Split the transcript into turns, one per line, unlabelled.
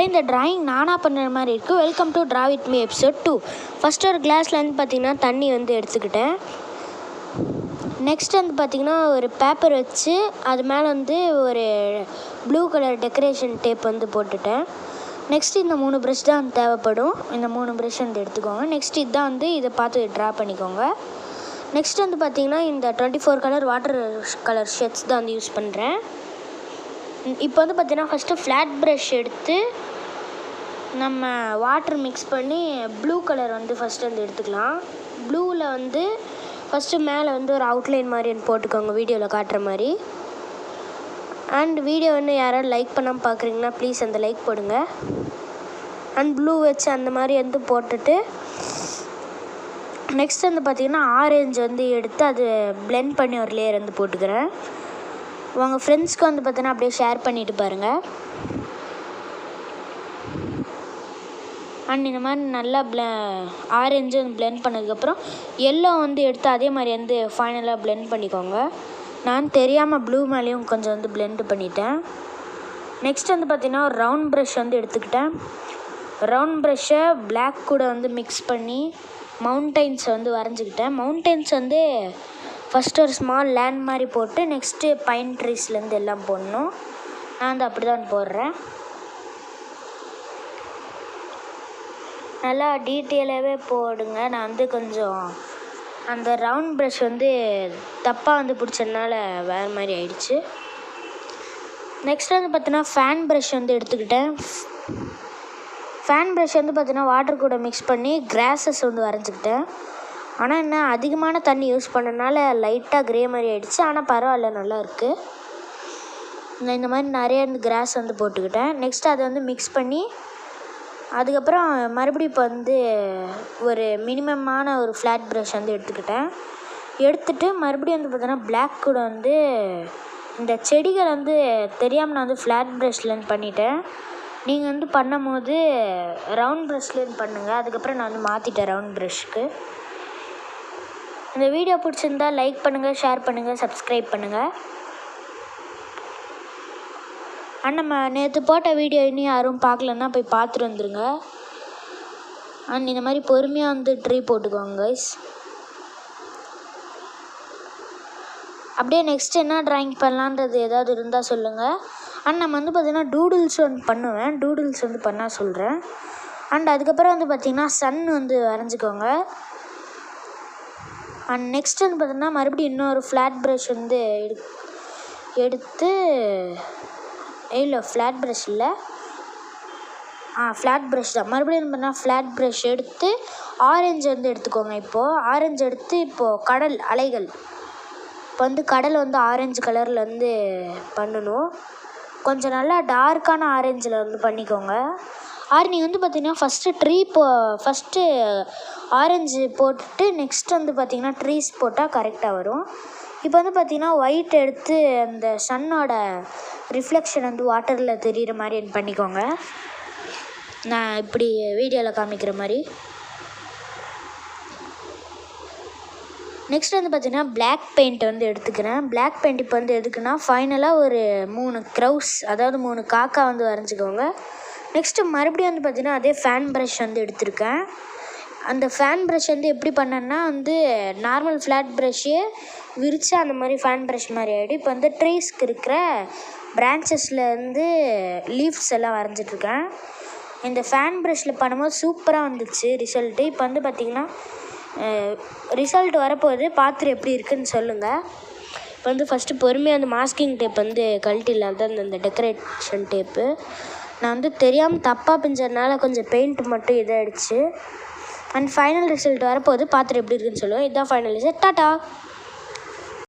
இந்த டிராயிங் நானாக பண்ணுற மாதிரி இருக்குது. Welcome to draw with me episode 2. First ஒரு கிளாஸில் வந்து பார்த்திங்கன்னா தண்ணி வந்து எடுத்துக்கிட்டேன். நெக்ஸ்ட் வந்து பார்த்திங்கன்னா ஒரு பேப்பர் வச்சு அது மேலே வந்து ஒரு ப்ளூ கலர் டெக்கரேஷன் டேப் வந்து போட்டுட்டேன். நெக்ஸ்ட் இந்த 3 ப்ரஷ் தான் தேவைப்படும். இந்த 3 ப்ரஷ் வந்து எடுத்துக்கோங்க. நெக்ஸ்ட் இதுதான் வந்து இதை பார்த்து ட்ரா பண்ணிக்கோங்க. நெக்ஸ்ட் வந்து பார்த்திங்கன்னா இந்த 24 கலர் வாட்டர் கலர் ஷேட்ஸ் தான் வந்து யூஸ் பண்ணுறேன். இப்போ வந்து பார்த்திங்கன்னா ஃபஸ்ட்டு ஃப்ளாட் ப்ரஷ் எடுத்து நம்ம வாட்டர் மிக்ஸ் பண்ணி ப்ளூ கலர் வந்து ஃபஸ்ட்டு வந்து எடுத்துக்கலாம். ப்ளூவில் வந்து ஃபஸ்ட்டு மேலே வந்து ஒரு அவுட்லைன் மாதிரி போட்டுக்கோங்க, வீடியோவில் காட்டுற மாதிரி. அண்ட் வீடியோ வந்து யாராவது லைக் பண்ணாமல் பார்க்குறீங்கன்னா ப்ளீஸ் அந்த லைக் போடுங்க. அண்ட் ப்ளூ வச்சு அந்த மாதிரி வந்து போட்டுட்டு நெக்ஸ்ட் வந்து பார்த்திங்கன்னா ஆரஞ்சு வந்து எடுத்து அது பிளெண்ட் பண்ணி ஒரு லேயர் வந்து போட்டுக்கிறேன். உங்கள் ஃப்ரெண்ட்ஸ்க்கு வந்து பார்த்தீங்கன்னா அப்படியே ஷேர் பண்ணிவிட்டு பாருங்கள். அண்ட் இந்த மாதிரி நல்லா ஆரஞ்சு வந்து பிளெண்ட் பண்ணதுக்கப்புறம் எல்லோ வந்து எடுத்து அதே மாதிரி வந்து ஃபைனலாக பிளெண்ட் பண்ணிக்கோங்க. நான் தெரியாமல் ப்ளூ மேலேயும் கொஞ்சம் வந்து பிளெண்ட் பண்ணிட்டேன். நெக்ஸ்ட் வந்து பார்த்திங்கன்னா ஒரு ரவுண்ட் ப்ரஷ் வந்து எடுத்துக்கிட்டேன். ரவுண்ட் ப்ரஷ்ஷை பிளாக் கூட வந்து மிக்ஸ் பண்ணி மவுண்டெயின்ஸ் வந்து வரைஞ்சிக்கிட்டேன். மவுண்டெயின்ஸ் வந்து ஃபஸ்ட்டு ஒரு ஸ்மால் லேண்ட் மாதிரி போட்டு நெக்ஸ்ட்டு பைன் ட்ரீஸ்லேருந்து எல்லாம் போடணும். நான் வந்து அப்படி தான் போடுறேன். நல்லா டீட்டெயிலாகவே போடுங்க. நான் வந்து கொஞ்சம் அந்த ரவுண்ட் ப்ரஷ் வந்து தப்பாக வந்து பிடிச்சதுனால வேறு மாதிரி ஆயிடுச்சு. நெக்ஸ்ட் வந்து பார்த்தீங்கன்னா ஃபேன் ப்ரஷ் வந்து எடுத்துக்கிட்டேன். ஃபேன் ப்ரஷ் வந்து பார்த்தீங்கன்னா வாட்டர் கூட மிக்ஸ் பண்ணி கிராஸஸ் வந்து வரைஞ்சிக்கிட்டேன். ஆனால் என்ன அதிகமான தண்ணி யூஸ் பண்ணனால லைட்டாக க்ரே மாதிரி ஆகிடுச்சு. ஆனால் பரவாயில்ல, நல்லா இருக்குது. நான் இந்த மாதிரி நிறைய கிராஸ் வந்து போட்டுக்கிட்டேன். நெக்ஸ்ட் அதை வந்து மிக்ஸ் பண்ணி அதுக்கப்புறம் மறுபடியும் இப்போ வந்து ஒரு மினிமமான ஒரு ஃப்ளாட் ப்ரஷ் வந்து எடுத்துக்கிட்டேன். எடுத்துகிட்டு மறுபடியும் வந்து பார்த்தோன்னா பிளாக் கூட வந்து இந்த செடிகள் வந்து தெரியாமல் நான் வந்து ஃப்ளாட் ப்ரஷ்லேருந்து பண்ணிட்டேன். நீங்கள் வந்து பண்ணும் போது ரவுண்ட் ப்ரஷ்லேருந்து பண்ணுங்கள். அதுக்கப்புறம் நான் வந்து மாற்றிட்டேன் ரவுண்ட் ப்ரஷ்க்கு. இந்த வீடியோ பிடிச்சிருந்தா லைக் பண்ணுங்கள், ஷேர் பண்ணுங்கள், சப்ஸ்கிரைப் பண்ணுங்கள். அண்ட் நம்ம நேற்று போட்ட வீடியோ இன்னும் யாரும் பார்க்கலன்னா போய் பார்த்துட்டு வந்துடுங்க. அண்ட் இந்த மாதிரி பொறுமையாக வந்து ட்ரீ போட்டுக்கோங்க கைஸ். அப்படியே நெக்ஸ்ட் என்ன ட்ராயிங் பண்ணலான்றது ஏதாவது இருந்தால் சொல்லுங்கள். அண்ட் நம்ம வந்து பார்த்திங்கன்னா டூடுல்ஸ் வந்து பண்ணுவேன். டூடுல்ஸ் வந்து பண்ணால் சொல்கிறேன். அண்ட் அதுக்கப்புறம் வந்து பார்த்திங்கன்னா சன் வந்து வரைஞ்சிக்கோங்க. அண்ட் நெக்ஸ்ட் வந்து பார்த்தோன்னா மறுபடியும் இன்னொரு ஃப்ளாட் ப்ரஷ் வந்து எடுத்து இல்லை ஃப்ளாட் ப்ரஷ் இல்லை ஃப்ளாட் ப்ரஷ் தான். மறுபடியும் என்ன பண்ணால் ஃப்ளாட் ப்ரஷ் எடுத்து ஆரஞ்சு வந்து எடுத்துக்கோங்க. இப்போது ஆரஞ்சு எடுத்து இப்போது கடல் அலைகள் இப்போ வந்து கடல் வந்து ஆரஞ்சு கலரில் வந்து பண்ணணும். கொஞ்சம் நல்லா டார்க்கான ஆரஞ்சில் வந்து பண்ணிக்கோங்க. நீங்கள் வந்து பார்த்திங்கன்னா ஃபஸ்ட்டு ஆரஞ்சு போட்டுட்டு நெக்ஸ்ட் வந்து பார்த்திங்கன்னா ட்ரீஸ் போட்டால் கரெக்டாக வரும். இப்போ வந்து பார்த்திங்கன்னா ஒயிட் எடுத்து அந்த சன்னோட ரிஃப்ளெக்ஷன் வந்து வாட்டரில் தெரிகிற மாதிரி பண்ணிக்கோங்க. நான் இப்படி வீடியோவில் காமிக்கிற மாதிரி. நெக்ஸ்ட் வந்து பார்த்திங்கன்னா பிளாக் பெயிண்ட் வந்து எடுத்துக்கிறேன். பிளாக் பெயிண்ட் இப்போ வந்து எதுக்குன்னா ஃபைனலாக ஒரு 3 க்ரௌஸ், அதாவது 3 காக்கா வந்து வரைஞ்சிக்கோங்க. நெக்ஸ்ட்டு மறுபடியும் வந்து பார்த்திங்கன்னா அதே ஃபேன் ப்ரஷ் வந்து எடுத்திருக்கேன். அந்த ஃபேன் ப்ரஷ் வந்து எப்படி பண்ணேன்னா வந்து நார்மல் ஃப்ளாட் ப்ரஷ்ஷே விரித்து அந்த மாதிரி ஃபேன் ப்ரஷ் மாதிரி ஆகிடும். இப்போ வந்து ட்ரீஸ்க்கு இருக்கிற பிரான்ச்சஸில் வந்து லீவ்ஸ் எல்லாம் வரைஞ்சிட்ருக்கேன். இந்த ஃபேன் ப்ரஷ்ஷில் பண்ணும்போது சூப்பராக வந்துச்சு ரிசல்ட்டு. இப்போ வந்து பார்த்திங்கன்னா ரிசல்ட் வரப்போகுது, பார்த்துட்டு எப்படி இருக்குதுன்னு சொல்லுங்கள். இப்போ வந்து ஃபஸ்ட்டு பொறுமையாக அந்த மாஸ்கிங் டேப் வந்து கழட்டிடலாம். தான் அந்த டெக்கரேஷன் டேப்பு நான் வந்து தெரியாமல் தப்பாக பிஞ்சதுனால கொஞ்சம் பெயிண்ட் மட்டும் இதாகிடுச்சு. அண்ட் ஃபைனல் ரிசல்ட் வரப்போகுது, பார்த்துட்டு எப்படி இருக்குதுன்னு சொல்லுவேன். இதுதான் ஃபைனல் ரிசல்ட். டாட்டா.